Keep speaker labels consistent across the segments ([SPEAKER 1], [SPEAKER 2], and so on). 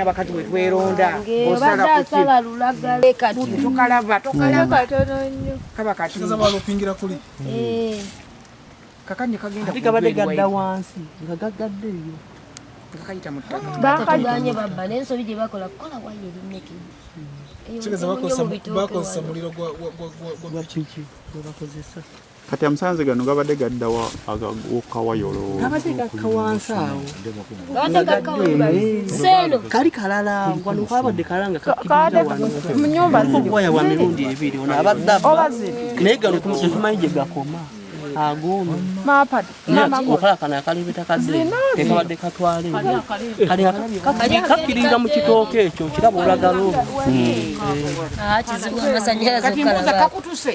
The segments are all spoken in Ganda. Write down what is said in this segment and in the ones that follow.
[SPEAKER 1] Abakati bwe tweronda osala lulagala kati tokalaba kaba kati
[SPEAKER 2] balopingira kuli
[SPEAKER 1] kakanye kagenda
[SPEAKER 3] kabadde gadda wansi nga gaggadde eyo
[SPEAKER 1] kakayita mu ttaka
[SPEAKER 4] bakaganye babba n'ensobi gye bakola kukola wayo erinneke
[SPEAKER 2] kigeza bakozesa muliro gwa
[SPEAKER 3] kiki gwe bakozesa
[SPEAKER 5] kati amusanze gano gabadde gadda okawayolo
[SPEAKER 3] gabadde gakawansi awo
[SPEAKER 4] seno
[SPEAKER 3] kali kalala wano kabadde kalanga kakibira wano mu nyumba waya wa mirundi ebiri ono abadde naye gano tumanyi gye gakoma agono
[SPEAKER 1] mapad
[SPEAKER 3] okala kana kalibita kadde tekabadde katwale kali kakirira mu kitooke ekyo kiraba olagalo
[SPEAKER 4] kizibu amasanyalaze
[SPEAKER 1] okala kakutuse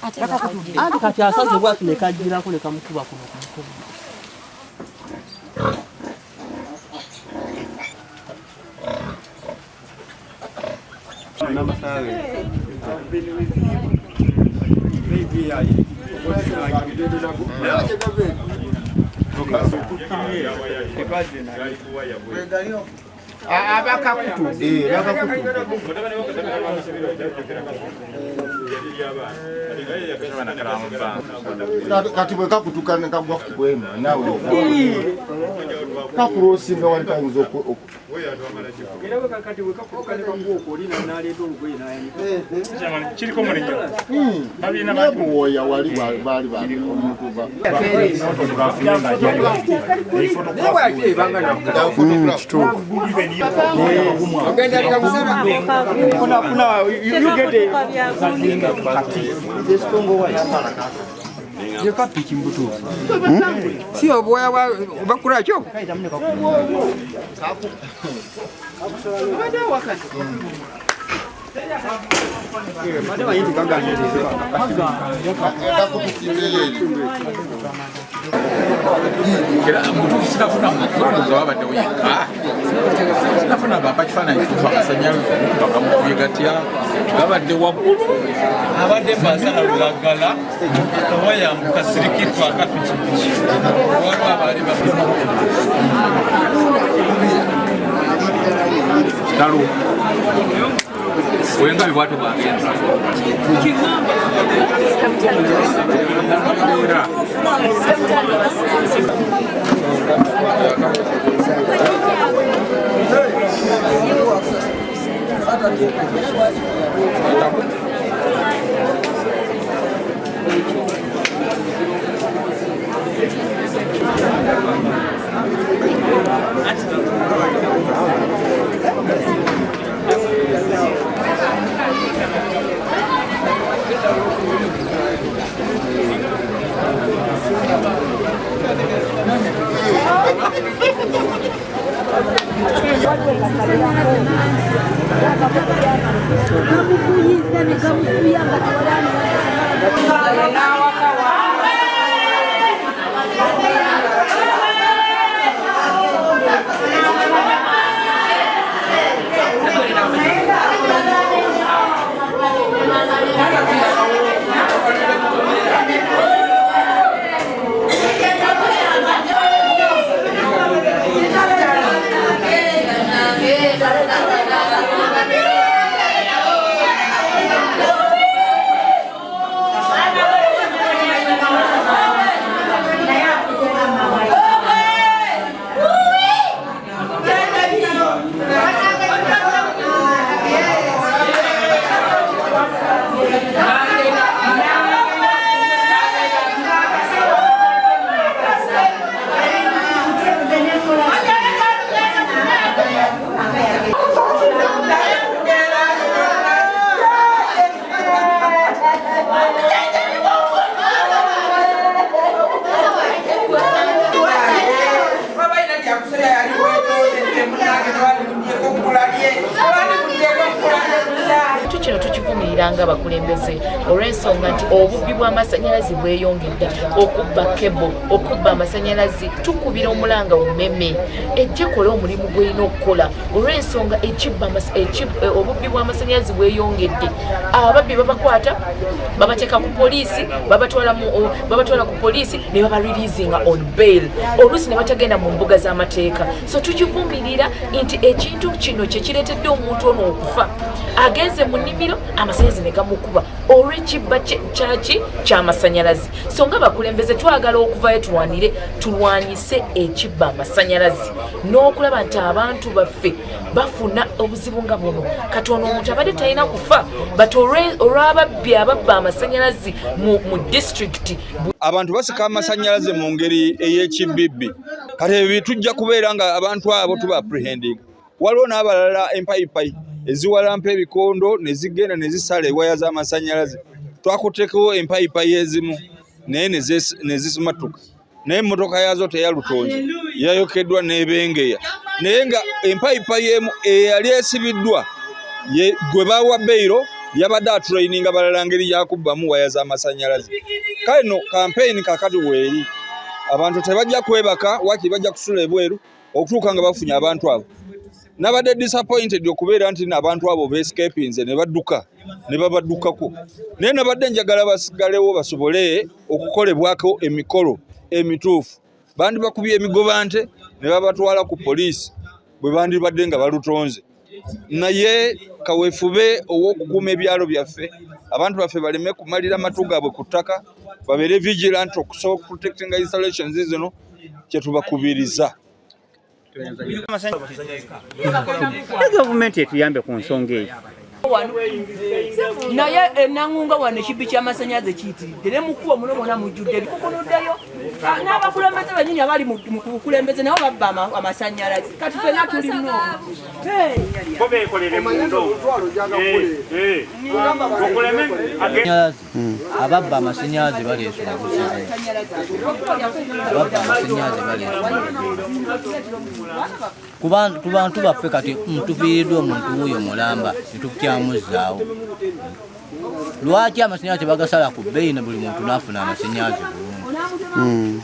[SPEAKER 3] ati kati asaze bwatu nekajirako nekamukuba kuno kumukuba
[SPEAKER 1] abakakutu
[SPEAKER 6] kati bwe kakutuka ne kagwa ku bwema nawe kakulosinga wantayinza nabuwoya wali baali omutuba
[SPEAKER 1] sio boya bakura kyo
[SPEAKER 7] sinafuna bapakifaananyi twakasanyalo bakamukuyegatya gabadde waggulu abadde mbasala lulagala waya mukasirikitwa akapikipiki waliwo abaali kitalo wenga bibwato bwagenza
[SPEAKER 8] tuwuliranga abakulembeze olw'ensonga nti obubbi bw'amasannyalaze bweyongedde, okubba kebo, okubba amasannyalaze, tukubira omulanga omumeme ejje kola omulimu gw'erina okukola olw'ensonga obubbi bw'amasannyalaze bweyongedde. Ababbi babakwata babateeka ku poliisi, babatwala ku poliisi ne babareleasinga on bail, oluusi ne batagenda mu mbuga z'amateeka. So tukivumirira nti ekintu kino kye kireetedde omuntu ono okufa, agenze mu nnimiro amasannyalaze ne gamukuba olw'ekibba ky'amasannyalaze. So nga bakulembeze twagala okuvayo tulwanyise ekibba amasannyalaze n'okulaba nti abantu baffe bafuna obuzibu nga buno. Kati ono omuntu abadde talina kufa but olw'ababbi ababba amasannyalaze mu disitulikiti.
[SPEAKER 9] Abantu basika amasannyalaze mu ngeri ey'ekibibbi. Kati ebyo tujja kubeera nga abantu abo tuba apprehending. Waliwo n'abalala empayipayi eziwalampa ebikondo ne zigenda ne zisala ewaya z'amasannyalaze. Twakuteekawo empayipayi ezimu naye ne zisimatuka, naye emmotoka yaazo teyalutonze, yayokeddwa n'ebengeya. Naye nga empayipayi emu eyali esibiddwa gwe bawa beyiro yabadde atraininga balala ngeri yakubbamu waya z'amasannyalaze. Kale no campaign kakati weeri, abantu tebajja kwebaka waki bajja kusula ebweru okutuuka nga bafunye abantu abo. Nabadde disappointed okubeera nti abantu abo beescapinze ne badduka ne babaddukako, naye nabadde njagala basigalewo basobole okukolebwako emikolo emituufu. Bandi bakubye emigoba nte ne babatwala ku poliisi bwe bandibadde nga balutonze. Naye kaweefube ow'okukuuma ebyalo byaffe, abantu baffe baleme kumalira matu gaabwe ku ttaka, babeere vigilant okusobola protectinga installations zino kye tubakubiriza.
[SPEAKER 10] Gavumenti etuyambe ku nsonga eyo.
[SPEAKER 3] Naye enangunga wano ekibbi ky'amasannyalaze kiyitiridde ne mukuba mulobona mujjudde bikukunuddeyo n'abakulembeze bennyini abali mu bukulembeze nabo babba amasannyalaze. Kati fenna tulimu
[SPEAKER 11] ababba amasannyalaze baleese obuzibu. Ku bantu baffe kati tufiiriddwa omuntu wuuyo mulamba netukyamuzaawo. Lwaki amasannyalaze bagasala ku bbeeyi ne buli muntu n'afuna amasannyalaze bulungi?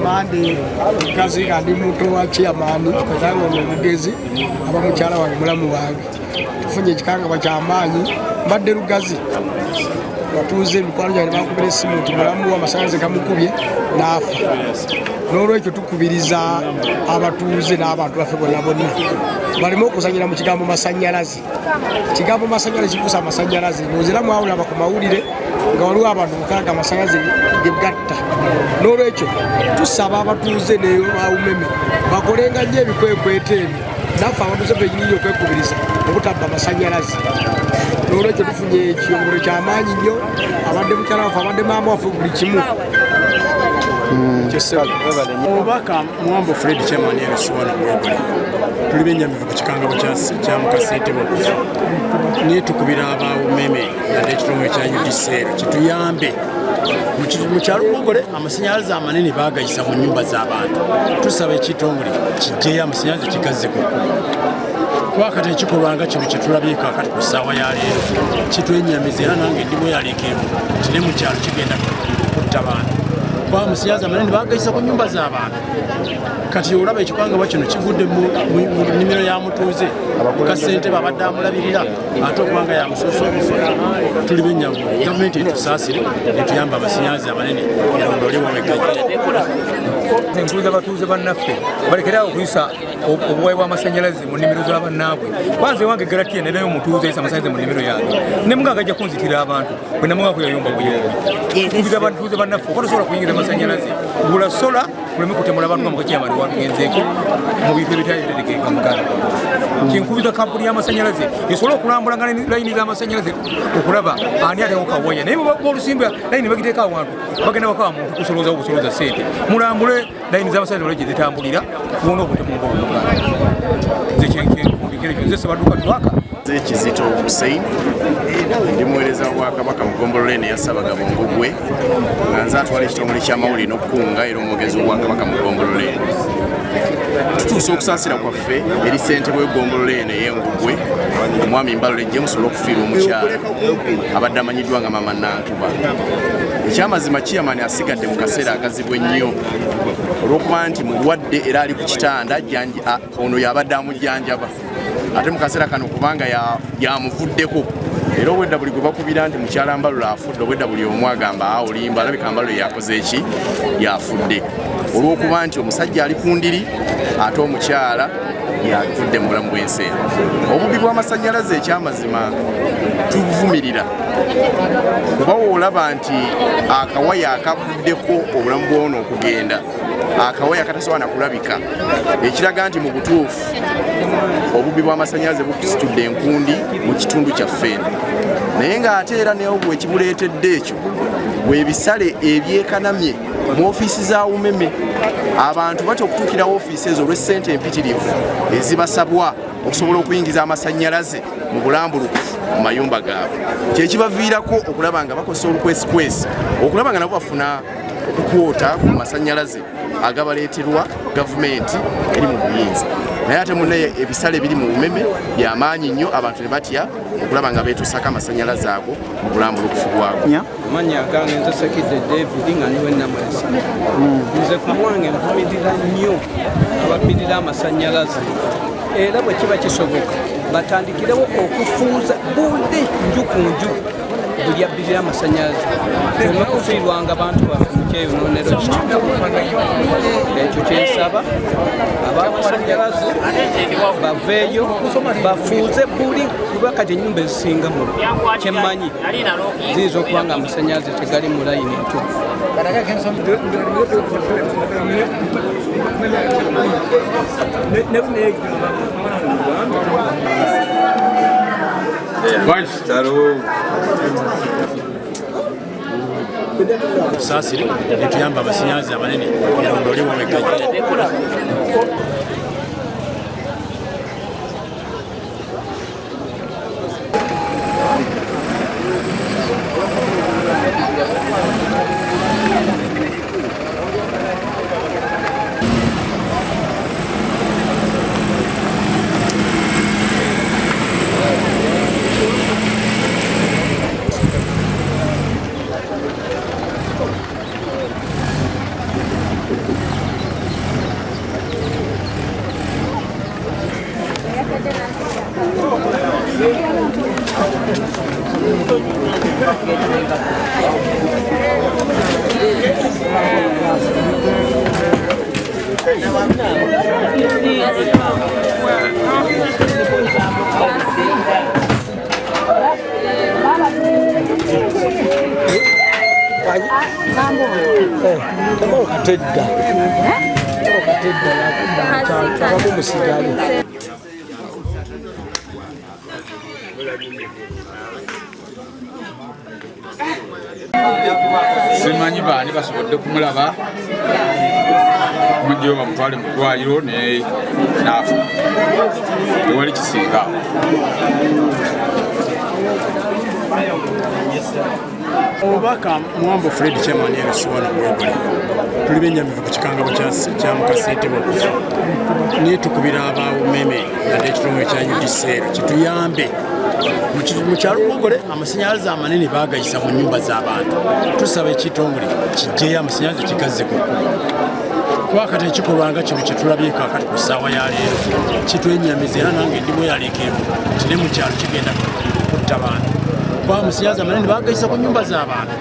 [SPEAKER 2] Mandi kazi kandi muto wa chairman kazango n'omugezi abamukyala wange mulamu wange tufunye ekikanga ky'amaanyi mbadde lugazi batuuze emikwano gyange bakubira essimu nti mulamu amasannyalaze gamukubye n'afa. N'olwekyo tukubiriza abatuuze n'abantu baffe bonna baleme okuzanyira mu kigambo masannyalaze. Kigambo masannyalaze kifuusa amasannyalaze nozira mwawulaba ku mawulire nga waliwo abantu mukaaga amasannyalaze ge gatta. N'olwekyo tusaba abatuuze n'abawumeme bakolenga nnyo ebikwekweto ebyo, naffe abatuuze benyini okwekubiriza obutabba amasannyalaze. N'olwekyo tufunye ekiyongolo ky'amaanyi nnyo, abadde mukyala waffe abadde maama waffe buli kimu.
[SPEAKER 12] Obubaka Mwambo Fred Chairman Yesuwana Global tuli bennyamivu ku kikangabo kya mukasentebwa okufa, naye tukubira abawumeme nadde ekitongole kya UDCL kituyambe mu kyalo Bugole. Amasannyalaze amanene baagayisa mu nnyumba z'abantu, tusaba ekitongole kijjeyo amasannyalaze kigazze ku kkubo. Twakati ekikolwa nga kino kyetulabye kakati ku ssaawa ya leero kitwenyamiza era nange ndimu yalekeevu kiri mu kyalo kigenda kutta bantu. Kwa amasannyalaze amanene baagayisa ku nnyumba z'abantu. Kati olaba ekikangabwa kino kigudde mu nnimiro ya mutuuze kasentebe abadde amulabirira ate okubanga yamusoose okufa. Tuli bennyamivu gavumenti etusaasire etuyamba amasannyalaze amanene erondoolewo wegajja.
[SPEAKER 13] Nkuliza abatuuze bannaffe balekeraawo okuyisa obuwayi bw'amasannyalaze mu nnimiro z'abannaabwe. Kwanza ewange Galatiya nenayo omutuuze ayisa amasannyalaze mu nnimiro yange ne muganga ajja kunzitira abantu bwe namuganga kuyayomba buyombi. Tukubiza abatuuze bannaffe oba tosobola kuyingiza amasannyalaze gula sola kuleme kutemula abantu nga mukakiyamani watugenzeeko mu bintu ebitali bitegekeeka muganda. kyenkubiza kampuni y'amasanyalaze esobola okulambulanga layini z'amasanyalaze okulaba ani ateeko kawaya naye bolusimba layini bagiteeka awantu bagenda wakawa muntu kusoloozawo kusolooza sente mulambule layini z'amasanyalaze olagye zitambulira bona obutemunga obuganda nze kyenkumbikira ekyo nze Sebaduka Twaka
[SPEAKER 14] Kizito Hussein ndi muweereza w'Obwakabaka mu Ggombolola eno eyasabaga Bongogwe nga nze atwala ekitongole ky'amawulire n'okukunga era omwogezi w'Obwakabaka mu Ggombolola eno. Tutuuse okusaasira kwaffe eri ssentebe w'Eggombolola eno ey'Engugwe omwami Mbalolejje musobola okufiirwa omukyala abadde amanyiddwa nga Maama Nantuba. Ekyamazima Chairman asigadde mu kaseera akazibu ennyo olw'okuba nti mulwadde era ali ku kitanda ono y'abadde amujjanjaba ate mu kaseera kano kubanga yamuvuddeko era obwedda buli gwe bakubira nti mukyala Mbalula afudde obwedda buli omu agamba olimba alabika Mbalula yakoze eki yafudde olw'okuba nti omusajja ali ku ndiri ate omukyala yavudde mu bulamu bw'ensi eno. Obubbi bw'amasannyalaze ekyamazima tubuvumirira kuba woolaba nti akawaya akavuddeko obulamu bw'ono okugenda akawaya katasobola kulabika ekiraga nti mu butuufu obubbi bw'amasannyalaze bukusitudde enkundi mu kitundu kyaffe eno naye ng'ate era newo bwekibuleetedde ekyo bwebisale ebyekanamye mu ofiisi za UMEME abantu batya okutuukira ofiisi ezo olw'essente empitirivu ezibasabwa okusobola okuyingiza amasannyalaze mu bulambulukufu mu mayumba gaabwe kyekibaviirako okulaba nga bakozesa olukwesikwesi okulaba nga nabo bafuna okukwota ku masannyalaze agabaleeterwa gavumenti eri mu buyinza naye ate munnaye ebisale biri mu UMEME byamaanyi nnyo abantu ne batya okulaba nga beetuusako amasannyalaze ago mu bulambulukufu bwago.
[SPEAKER 15] Amanya gange nze Sekidde David nga niwe Namwezi. Nze ku mwange nvumirira nnyo ababbirira amasannyalaze era bwe kiba kisoboka batandikirewo okufuuza buli nju ku nju buli abbirira amasannyalaze tuleme kufiirwanga bantu baffe mu kyeyonoonero kiti ekyo kyensaba ab'amasannyalaze baveeyo bafuuze buli kubaka ennyumba ezisinga mu kyemmanyi ziyinza okuba nga amasannyalaze tegali mu layini entuufu.
[SPEAKER 12] Saasire etuyamba abasannyalaze abanene erondole wabegajja
[SPEAKER 7] simanyi baani basobodde kumulaba mujjeyo bamutwale mu ddwaliro naafa tewali kisinga
[SPEAKER 12] Obubaka Mwambo Fred Chairman Suwana Bwegole tuli bennyamivu ku kikangabo kya mukasentebe okufa naye tukubira aba UMEME nadde ekitongole kya UDCL kituyambe mu kyalo Bwegole amasannyalaze amanene baagayisa mu nnyumba z'abantu tusaba ekitongole kijjeyo amasannyalaze kigazze ku kwakati ekikolwa nga kino kyetulabye kaakati ku ssaawa ya leero kitwenyamiza era nange ndimu yaleekeevu kiri mu kyalo kigenda kutta bantu kuba amasannyalaze amanene baagayisa ku nnyumba z'abantu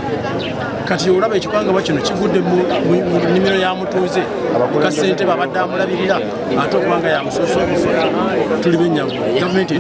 [SPEAKER 12] kati olaba ekikangabwa kino kigudde mu nnimiro ya mutuuze kasentebe abadde amulabirira ate okubanga yamusoose okufa tuli bennyamivu gavumenti